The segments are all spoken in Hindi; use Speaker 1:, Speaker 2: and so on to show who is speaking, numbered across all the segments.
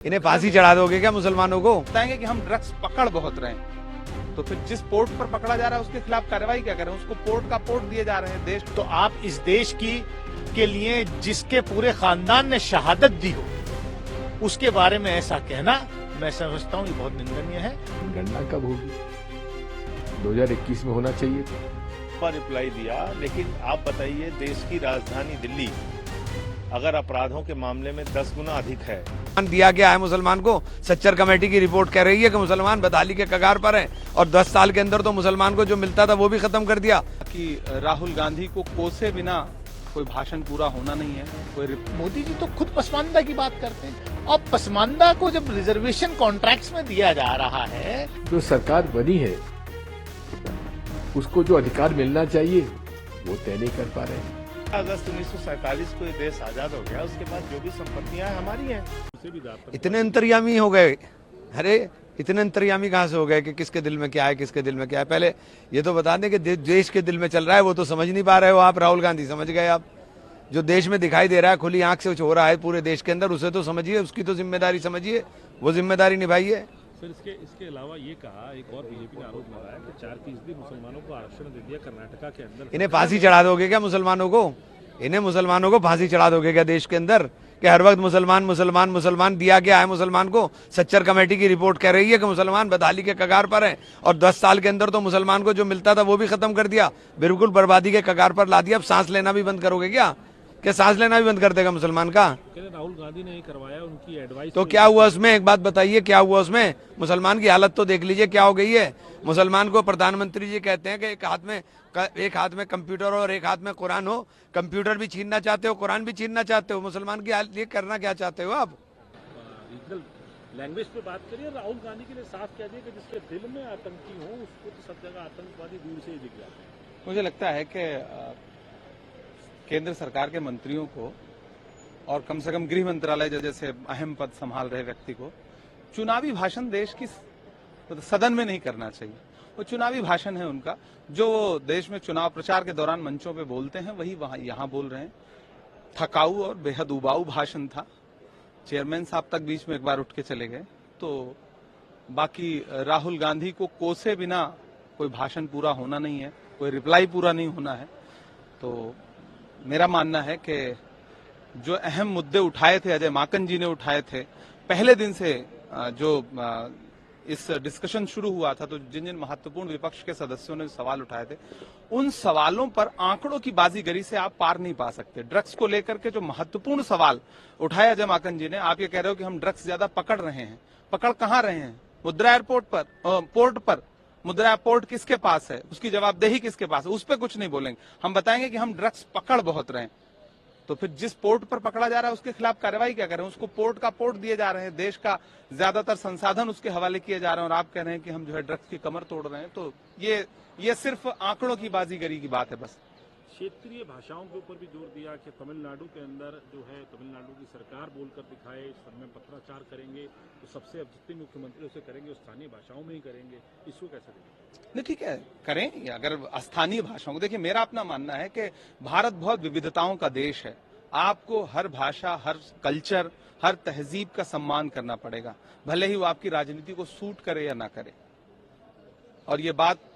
Speaker 1: इन्हें फांसी चढ़ा दोगे क्या मुसलमानों को?
Speaker 2: बताएंगे कि हम ड्रग्स पकड़ बहुत रहे हैं, तो फिर जिस पोर्ट पर पकड़ा जा रहा है उसके खिलाफ कार्रवाई क्या करें? उसको पोर्ट का पोर्ट दिए जा रहे हैं देश।
Speaker 3: तो आप इस देश की के लिए जिसके पूरे खानदान ने शहादत दी हो उसके बारे में ऐसा कहना मैं समझता हूँ ये बहुत निंदनीय है।
Speaker 4: गणना कब होगी? 2021 में होना चाहिए।
Speaker 5: पर रिप्लाई दिया, लेकिन आप बताइए, देश की राजधानी दिल्ली अगर अपराधों के मामले में 10 गुना अधिक है,
Speaker 1: दिया गया है मुसलमान को। सच्चर कमेटी की रिपोर्ट कह रही है कि मुसलमान बदहाली के कगार पर है और 10 साल के अंदर तो मुसलमान को जो मिलता था वो भी खत्म कर दिया।
Speaker 2: कि राहुल गांधी को कोसे बिना कोई भाषण पूरा होना नहीं है।
Speaker 3: मोदी जी तो खुद पसमानदा की बात करते हैं और पसमानदा को जब रिजर्वेशन कॉन्ट्रैक्ट्स में दिया जा रहा है,
Speaker 4: जो सरकार बनी है उसको जो अधिकार मिलना चाहिए वो तय नहीं कर पा रहे हैं।
Speaker 5: अगस्त 1947 को ये देश आजाद हो गया, उसके बाद जो भी संपत्तियां हैं हमारी हैं।
Speaker 1: इतने अंतर्यामी हो गए। अरे इतने अंतर्यामी कहाँ से हो गए कि किसके दिल में क्या है, किसके दिल में क्या है? पहले ये तो बता दें कि देश के दिल में चल रहा है वो तो समझ नहीं पा रहे हो आप। राहुल गांधी समझ गए आप। जो देश में दिखाई दे रहा है खुली आंख से हो रहा है पूरे देश के अंदर, उसे तो समझिए, उसकी तो जिम्मेदारी समझिए, वो जिम्मेदारी निभाइए।
Speaker 6: सर, इसके अलावा ये कहा, एक और बीजेपी ने आरोप लगाया कि 4% मुसलमानों को आरक्षण दे दिया कर्नाटका के अंदर।
Speaker 1: इन्हें फांसी चढ़ा दोगे क्या मुसलमानों को? इन्हें मुसलमानों को फांसी चढ़ा दोगे क्या देश के अंदर? कि हर वक्त मुसलमान मुसलमान मुसलमान दिया गया है मुसलमान को। सच्चर कमेटी की रिपोर्ट कह रही है कि मुसलमान बदहाली के कगार पर है और 10 साल के अंदर तो मुसलमान को जो मिलता था वो भी खत्म कर दिया। बिल्कुल बर्बादी के कगार पर ला दिया। अब सांस लेना भी बंद करोगे क्या? सांस लेना भी बंद कर देगा मुसलमान का?
Speaker 6: राहुल गांधी ने करवाया, उनकी एडवाइस
Speaker 1: तो क्या हुआ उसमें? एक बात बताइए, क्या हुआ उसमें? मुसलमान की हालत तो देख लीजिए क्या हो गई है। मुसलमान को प्रधानमंत्री जी कहते हैं कि एक हाथ में कंप्यूटर और एक हाथ में कुरान हो। कंप्यूटर भी छीनना चाहते हो, कुरान भी छीनना चाहते हो। मुसलमान की हालत ये करना क्या चाहते हो आप?
Speaker 6: रीजनल लैंग्वेज पे बात करिए। राहुल गांधी के लिए साफ कह दिया कि जिसके दिल में आतंकी हो उसको तो सब जगह आतंकवादी दूर से ही दिख जाते हैं।
Speaker 2: मुझे लगता है कि केंद्र सरकार के मंत्रियों को और कम से कम गृह मंत्रालय जैसे अहम पद संभाल रहे व्यक्ति को चुनावी भाषण देश की सदन में नहीं करना चाहिए। वो चुनावी भाषण है उनका, जो देश में चुनाव प्रचार के दौरान मंचों पे बोलते हैं वही वहां यहाँ बोल रहे हैं। थकाऊ और बेहद उबाऊ भाषण था। चेयरमैन साहब तक बीच में एक बार उठ के चले गए। तो बाकी राहुल गांधी को कोसे बिना कोई भाषण पूरा होना नहीं है, कोई रिप्लाई पूरा नहीं होना है। तो मेरा मानना है कि जो अहम मुद्दे उठाए थे, अजय माकन जी ने उठाए थे पहले दिन से, जो इस डिस्कशन शुरू हुआ था, तो जिन जिन महत्वपूर्ण विपक्ष के सदस्यों ने सवाल उठाए थे उन सवालों पर आंकड़ों की बाजीगरी से आप पार नहीं पा सकते। ड्रग्स को लेकर के जो महत्वपूर्ण सवाल उठाया अजय माकन जी ने, आप ये कह रहे हो कि हम ड्रग्स ज्यादा पकड़ रहे हैं। पकड़ कहां रहे हैं? मुद्रा एयरपोर्ट पर, पोर्ट पर। मुद्रा पोर्ट किसके पास है? उसकी जवाबदेही किसके पास है? उस पर कुछ नहीं बोलेंगे। हम बताएंगे कि हम ड्रग्स पकड़ बहुत रहे हैं, तो फिर जिस पोर्ट पर पकड़ा जा रहा है उसके खिलाफ कार्रवाई क्या करें? उसको पोर्ट का पोर्ट दिए जा रहे हैं। देश का ज्यादातर संसाधन उसके हवाले किए जा रहे हैं और आप कह रहे हैं कि हम जो है ड्रग्स की कमर तोड़ रहे हैं। तो ये सिर्फ आंकड़ों की बाजीगरी की बात है बस।
Speaker 6: क्षेत्रीय भाषाओं के ऊपर भी जोर दिया कि तमिलनाडु के अंदर जो है तमिलनाडु की सरकार बोलकर दिखाए, सब में पत्राचार करेंगे, तो सबसे अब जितने मुख्यमंत्री उसे करेंगे वो स्थानीय भाषाओं में ही करेंगे। इसको कैसे देखें?
Speaker 2: नहीं, ठीक है, करें। अगर स्थानीय भाषाओं को देखिए, मेरा अपना मानना है कि भारत बहुत विविधताओं का देश है। आपको हर भाषा, हर कल्चर, हर तहजीब का सम्मान करना पड़ेगा, भले ही वो आपकी राजनीति को सूट करे या ना करे। और ये बात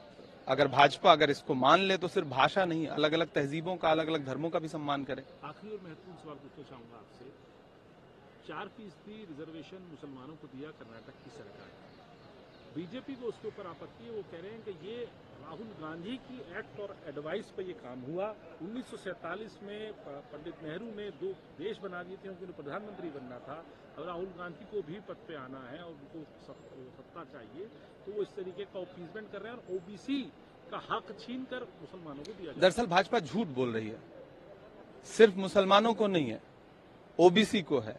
Speaker 2: अगर भाजपा अगर इसको मान ले तो सिर्फ भाषा नहीं, अलग अलग तहजीबों का, अलग अलग धर्मों का भी सम्मान करे।
Speaker 6: आखिरी और महत्वपूर्ण सवाल पूछना चाहूंगा आपसे। 4% रिजर्वेशन मुसलमानों को दिया कर्नाटक की सरकार। बीजेपी को उसके ऊपर आपत्ति है। वो कह रहे हैं कि ये राहुल गांधी की एक्ट और एडवाइस पे ये काम हुआ। 1947 में पंडित नेहरू ने 2 देश बना दिए थे, उनको प्रधानमंत्री बनना था। अब राहुल गांधी को भी पद पे आना है और उनको सत्ता चाहिए, तो वो इस तरीके का अपीसमेंट कर रहे हैं और ओबीसी का हक छीन कर मुसलमानों को दिया।
Speaker 2: दरअसल भाजपा झूठ बोल रही है। सिर्फ मुसलमानों को नहीं है, ओबीसी को है,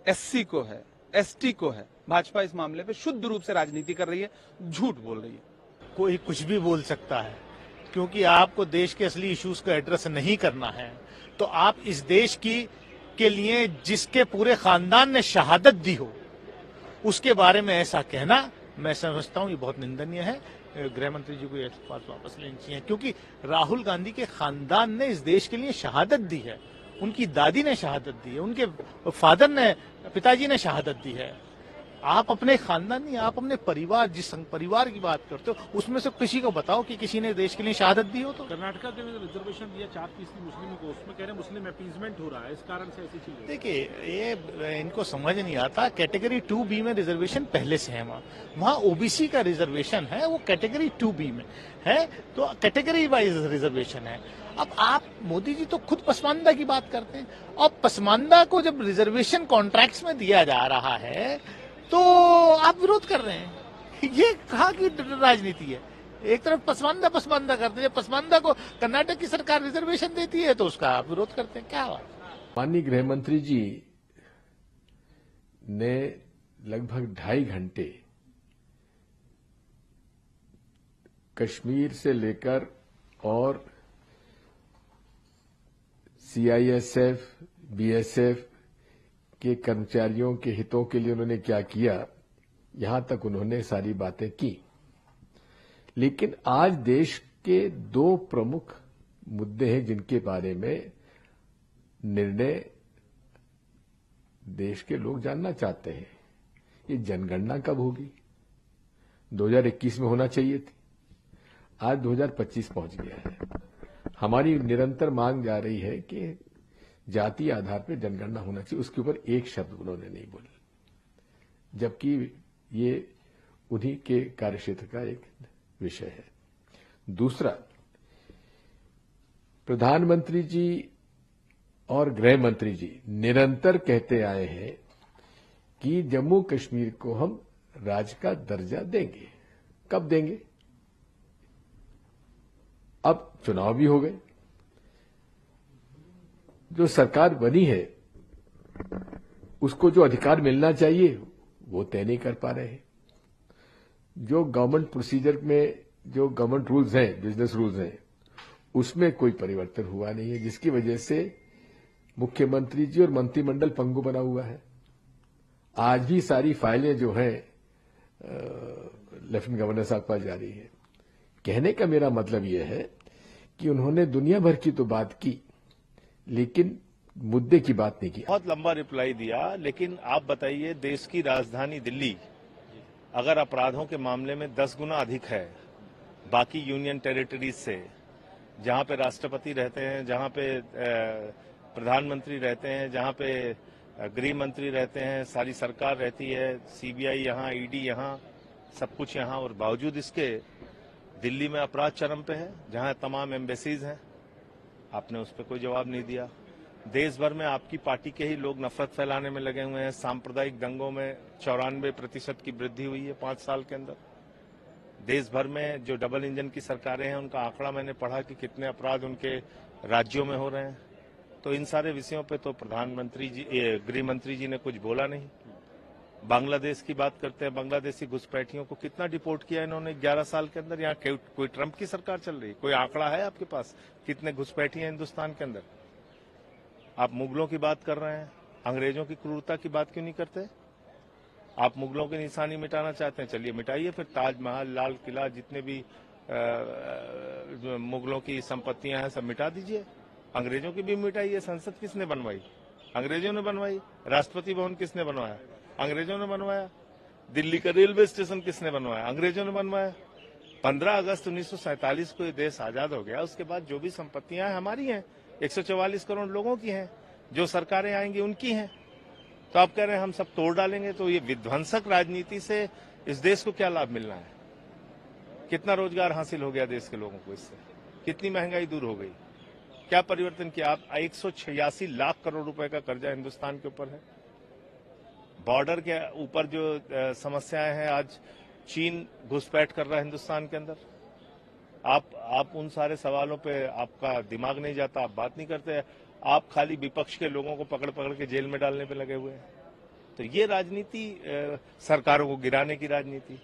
Speaker 2: एससी को है, एसटी को है। भाजपा इस मामले पे शुद्ध रूप से राजनीति कर रही है, झूठ बोल रही है।
Speaker 3: कोई कुछ भी बोल सकता है, क्योंकि आपको देश के असली इश्यूज को एड्रेस नहीं करना है तो आप इस देश की के लिए जिसके पूरे खानदान ने शहादत दी हो उसके बारे में ऐसा कहना मैं समझता हूँ ये बहुत निंदनीय है। गृह मंत्री जी को ये बात वापस लेनी चाहिए, क्योंकि राहुल गांधी के खानदान ने इस देश के लिए शहादत दी है उनकी दादी ने शहादत दी है, उनके फादर ने, पिताजी ने शहादत दी है। आप अपने खानदानी, आप अपने परिवार, जिस परिवार की बात करते हो उसमें से किसी को बताओ कि किसी ने देश के लिए शहादत दी हो। तो
Speaker 6: कर्नाटका के में रिजर्वेशन दिया 4% मुस्लिमों को, उसमें कह रहे हैं मुस्लिम अपीजमेंट हो रहा है, इस कारण से ऐसी चीज है।
Speaker 3: देखिए, ये इनको समझ नहीं आता। कैटेगरी 2B में रिजर्वेशन पहले से है। वहाँ ओबीसी का रिजर्वेशन है, वो कैटेगरी 2B में है, तो कैटेगरी वाइज रिजर्वेशन है। अब आप मोदी जी तो खुद पसमानदा की बात करते हैं, और पसमानदा को जब रिजर्वेशन कॉन्ट्रैक्ट्स में दिया जा रहा है तो आप विरोध कर रहे हैं। ये कहाँ की राजनीति है? एक तरफ पसमानदा करते हैं, पसमानदा को कर्नाटक की सरकार रिजर्वेशन देती है तो उसका आप विरोध करते हैं। क्या बात?
Speaker 4: माननीय गृह मंत्री जी ने लगभग 2.5 घंटे कश्मीर से लेकर और सीआईएसएफ, बीएसएफ के कर्मचारियों के हितों के लिए उन्होंने क्या किया, यहां तक उन्होंने सारी बातें की। लेकिन आज देश के 2 प्रमुख मुद्दे हैं जिनके बारे में निर्णय देश के लोग जानना चाहते हैं। ये जनगणना कब होगी? 2021 में होना चाहिए थी, आज 2025 पहुंच गया है। हमारी निरंतर मांग जा रही है कि जाति आधार पर जनगणना होना चाहिए। उसके ऊपर एक शब्द उन्होंने नहीं बोला, जबकि ये उन्हीं के कार्यक्षेत्र का एक विषय है। दूसरा, प्रधानमंत्री जी और गृह मंत्री जी निरंतर कहते आए हैं कि जम्मू कश्मीर को हम राज्य का दर्जा देंगे। कब देंगे? अब चुनाव भी हो गए, जो सरकार बनी है उसको जो अधिकार मिलना चाहिए वो तय नहीं कर पा रहे हैं। जो गवर्नमेंट प्रोसीजर में जो गवर्नमेंट रूल्स हैं, बिजनेस रूल्स हैं, उसमें कोई परिवर्तन हुआ नहीं है, जिसकी वजह से मुख्यमंत्री जी और मंत्रिमंडल पंगु बना हुआ है। आज भी सारी फाइलें जो हैं लेफ्टिनेंट गवर्नर साहब पास जा रही है। कहने का मेरा मतलब यह है कि उन्होंने दुनिया भर की तो बात की लेकिन मुद्दे की बात नहीं की।
Speaker 5: बहुत लंबा रिप्लाई दिया, लेकिन आप बताइए, देश की राजधानी दिल्ली अगर अपराधों के मामले में 10 गुना अधिक है बाकी यूनियन टेरिटरीज से, जहां पे राष्ट्रपति रहते हैं, जहां पे प्रधानमंत्री रहते हैं, जहां पे गृह मंत्री रहते हैं, सारी सरकार रहती है, सीबीआई यहाँ, ईडी यहाँ, सब कुछ यहाँ, और बावजूद इसके दिल्ली में अपराध चरम पे है, जहां तमाम एम्बेसीज हैं। आपने उस पर कोई जवाब नहीं दिया। देश भर में आपकी पार्टी के ही लोग नफरत फैलाने में लगे हुए हैं। सांप्रदायिक दंगों में 94% की वृद्धि हुई है 5 साल के अंदर। देश भर में जो डबल इंजन की सरकारें हैं उनका आंकड़ा मैंने पढ़ा कि कितने अपराध उनके राज्यों में हो रहे हैं। तो इन सारे विषयों पे तो प्रधानमंत्री जी, गृह मंत्री जी ने कुछ बोला नहीं। बांग्लादेश की बात करते हैं, बांग्लादेशी घुसपैठियों को कितना डिपोर्ट किया इन्होंने 11 साल के अंदर। यहाँ कोई ट्रंप की सरकार चल रही, कोई आंकड़ा है आपके पास कितने घुसपैठी हैं हिंदुस्तान के अंदर? आप मुगलों की बात कर रहे हैं, अंग्रेजों की क्रूरता की बात क्यों नहीं करते? आप मुगलों की निशानी मिटाना चाहते हैं, चलिए मिटाइए फिर। ताजमहल, लाल किला, जितने भी मुगलों की संपत्तियां हैं सब मिटा दीजिए। अंग्रेजों की भी मिटाइए। संसद किसने बनवाई? अंग्रेजों ने बनवाई। राष्ट्रपति भवन किसने बनवाया? अंग्रेजों ने बनवाया। दिल्ली का रेलवे स्टेशन किसने बनवाया? अंग्रेजों ने बनवाया। 15 अगस्त 1947 को ये देश आजाद हो गया। उसके बाद जो भी संपत्तियां हैं हमारी हैं, 144 करोड़ लोगों की हैं, जो सरकारें आएंगी उनकी हैं। तो आप कह रहे हैं हम सब तोड़ डालेंगे। तो ये विध्वंसक राजनीति से इस देश को क्या लाभ मिलना है? कितना रोजगार हासिल हो गया देश के लोगों को इससे? कितनी महंगाई दूर हो गई? क्या परिवर्तन किया? आप 186 लाख करोड़ रुपए का कर्जा हिंदुस्तान के ऊपर है। बॉर्डर के ऊपर जो समस्याएं हैं, आज चीन घुसपैठ कर रहा है हिंदुस्तान के अंदर। आप उन सारे सवालों पे आपका दिमाग नहीं जाता, आप बात नहीं करते। आप खाली विपक्ष के लोगों को पकड़ पकड़ के जेल में डालने पे लगे हुए हैं। तो ये राजनीति सरकारों को गिराने की राजनीति।